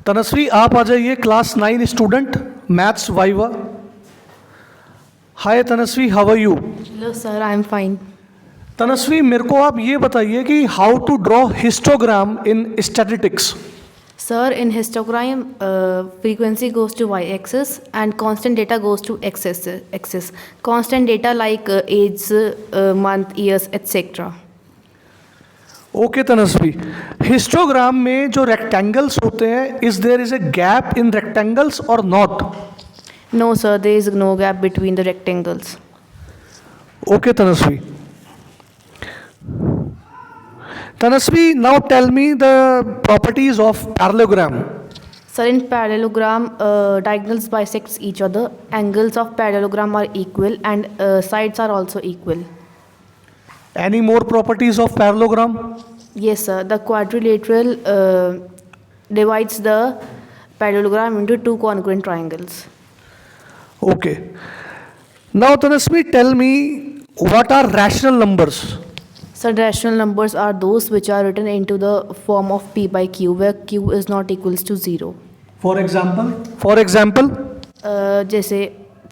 तनस्वी आप आ जाइए, class 9 student, maths viva. Hi Tanasvi, how are you? Hello, sir. I'm fine. Tanasvi मेरे को आप ये बताइए कि how to draw histogram in statistics. Sir, in histogram, frequency goes to y-axis and constant data goes to x-axis. Constant data like age, month, years, etc. Okay Tanasvi, histogram में जो rectangles होते हैं, is there is a gap in rectangles or not? No, sir. There is no gap between the rectangles. Okay Tanasvi. Tanasvi, now tell me the properties of parallelogram. Sir, in parallelogram, diagonals bisects each other. Angles of parallelogram are equal and sides are also equal. Any more properties of parallelogram? Yes, sir. The quadrilateral divides the parallelogram into two congruent triangles. Okay. Now Tanasvi, tell me what are rational numbers? So rational numbers are those which are written into the form of p by q, where q is not equals to 0. For example? For example? जैसे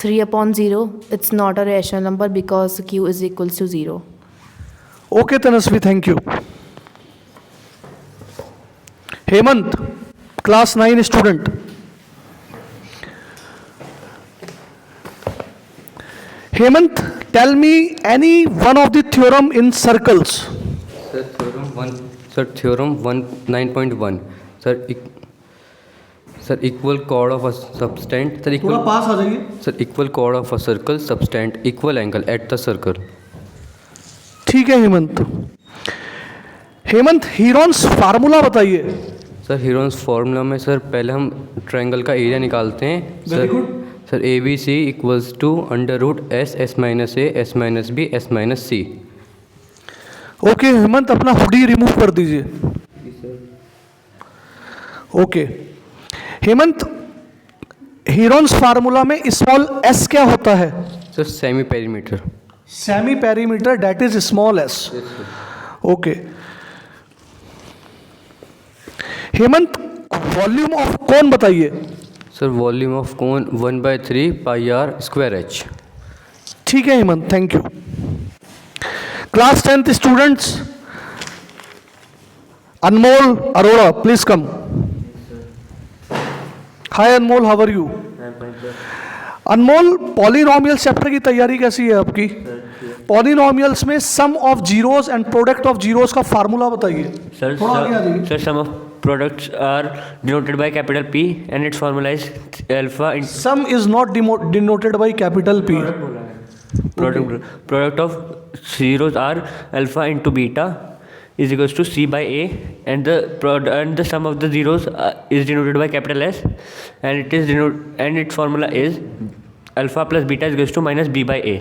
3/0, it's not a rational number because q is equals to 0. Okay Tanasvi, thank you. Hemant, class 9 student. Hemant, tell me any one of the theorem in circles. Sir, theorem 9.1. Sir, equal chord of a subtend. Sir, थोड़ा पास आ जाइए। Sir, equal chord of a circle subtend equal angle at the circle. ठीक है Hemant. Hemant, Heron's formula बताइए। Sir, Heron's formula में sir पहले हम triangle का area निकालते हैं। Very good. Sir A B C equals to under root S S minus A S minus B S minus C. Okay Hemant, अपना हुडी रिमूव कर दीजिए। ओके हेमंत, हीरोन्स फार्मूला में स्मॉल एस क्या होता है? Sir, semi perimeter. Semi perimeter, that is small S. Okay Hemant, volume of cone बताइए। Sir, volume of cone 1/3 pi R square H. ठीक है Hemant, thank you. Class 10th students, Anmol Arora, please come. Hi Anmol, how are you? Anmol, polynomial chapter की तैयारी कैसी है आपकी? Polynomials में sum of zeros and product of zeros का फार्मूला बताइए। थोड़ा आगे आ जाइए। Sir, sum of products are denoted by capital P and its formula is alpha into some is not denoted by capital P. product of zeros are alpha into beta is equals to C by A, and the sum of the zeros is denoted by capital S, and it is and its formula is alpha plus beta is equals to minus B by A.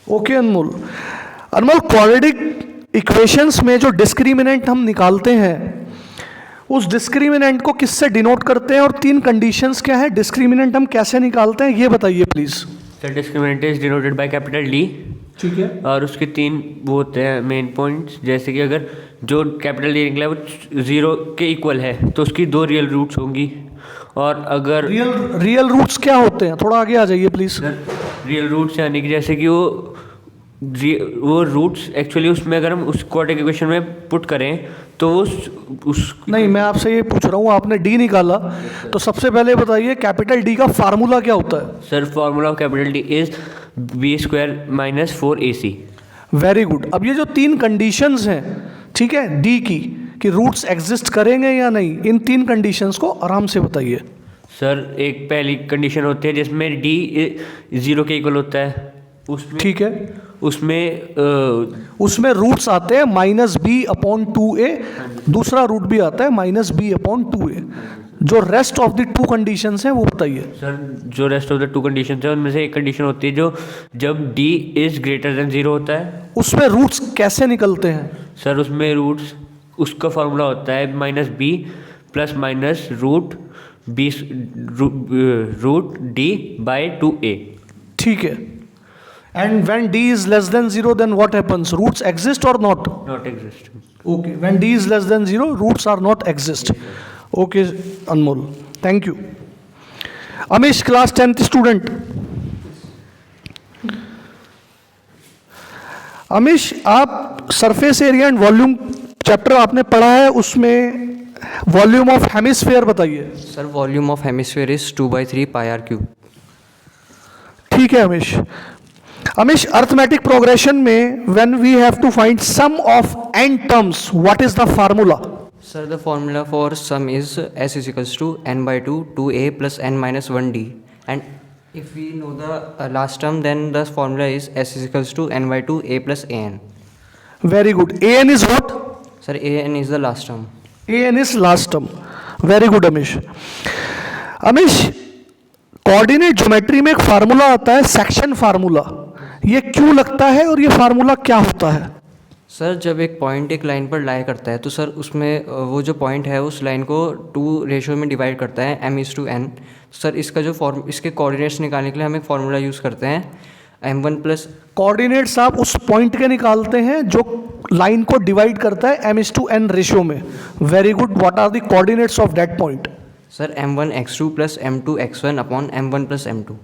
Okay Anmol. Anmol, quadratic equations में जो discriminant हम निकालते हैं, उस discriminant को किससे denote करते हैं और तीन कंडीशंस क्या है, डिस्क्रिमिनेंट हम कैसे निकालते हैं, ये बताइए please. The discriminant is denoted by capital D, ठीक है। और उसके तीन वो होते हैं मेन पॉइंट्स, जैसे कि अगर जो कैपिटल डी निकला है वो 0 के इक्वल है तो उसकी 2 रियल रूट्स होंगी, और अगर रियल रूट्स क्या होते हैं, थोड़ा आगे आ जाइए प्लीज। रियल रूट्स यानी कि जैसे कि वो रूट्स एक्चुअली उसमें अगर हम उस क्वाड्रेटिक इक्वेशन में पुट करें तो उस नहीं, मैं आपसे ये पूछ रहा हूँ, आपने डी निकाला तो सबसे पहले बताइए कैपिटल डी का फार्मूला क्या होता है? Sir, formula of capital D is B square minus 4ac। Very good. अब ये जो तीन कंडीशंस हैं, ठीक है, डी की, कि रूट्स एग्जिस्ट करेंगे या नहीं, इन तीन कंडीशंस को आराम से बताइए। सर, एक पहली कंडीशन होती है जिसमें डी 0 के इक्वल होता है, उसमें ठीक है, उसमें रूट्स आते हैं -b/2a, दूसरा रूट भी आता है -b/2a। जो rest of the two conditions हैं वो बताइए। सर, जो rest of the two conditions है उनमें से एक कंडीशन होती है जो जब d इज ग्रेटर देन 0 होता है। उसमें रूट्स कैसे निकलते हैं? सर, उसमें रूट्स, उसका फॉर्मूला होता है -b plus minus root d/2a। ठीक है। And when d is less than 0, then what happens? Roots exist or not? Not exist. Okay. When d is less than 0, roots are not exist. Okay Anmol, thank you. Amish, class 10th student. Amish, आप surface area and volume chapter आपने पढ़ा है, उसमें volume of hemisphere बताइए। Sir volume of hemisphere is 2/3 pi R cube. ठीक है Amish. Amish, arithmetic progression में when we have to find sum of n terms, what is the formula? Sir, the formula for sum is s is equals to n/2 2a plus n minus 1d. And if we know the last term, then the formula is s is equals to n/2 a plus an. Very good. an is what? Sir, an is the last term. an is last term। Very good Amish. Amish, coordinate geometry में एक formula आता है section formula, ये क्यों लगता है और ये फार्मूला क्या होता है? सर जब एक पॉइंट एक लाइन पर लाई करता है तो सर उसमें वो जो पॉइंट है उस लाइन को 2 रेशो में डिवाइड करता है m/n। सर इसका जो इसके कोऑर्डिनेट्स निकालने के लिए हम एक फार्मूला यूज़ करते हैं m1 प्लस। कोऑर्डिनेट्स आप उस पॉइंट के निकालते हैं जो लाइन को डिवाइड करता है m/n रेशियो में। Very good. What are the coordinates of that point? Sir m1 x2 plus m2 x1 upon m1 plus m2।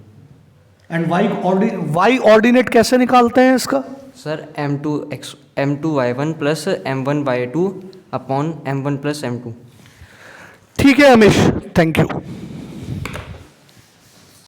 And y ordinate कैसे निकालते हैं इसका? Sir m2 y1 plus m1 y2 upon m1 plus m2। ठीक है Amish, thank you.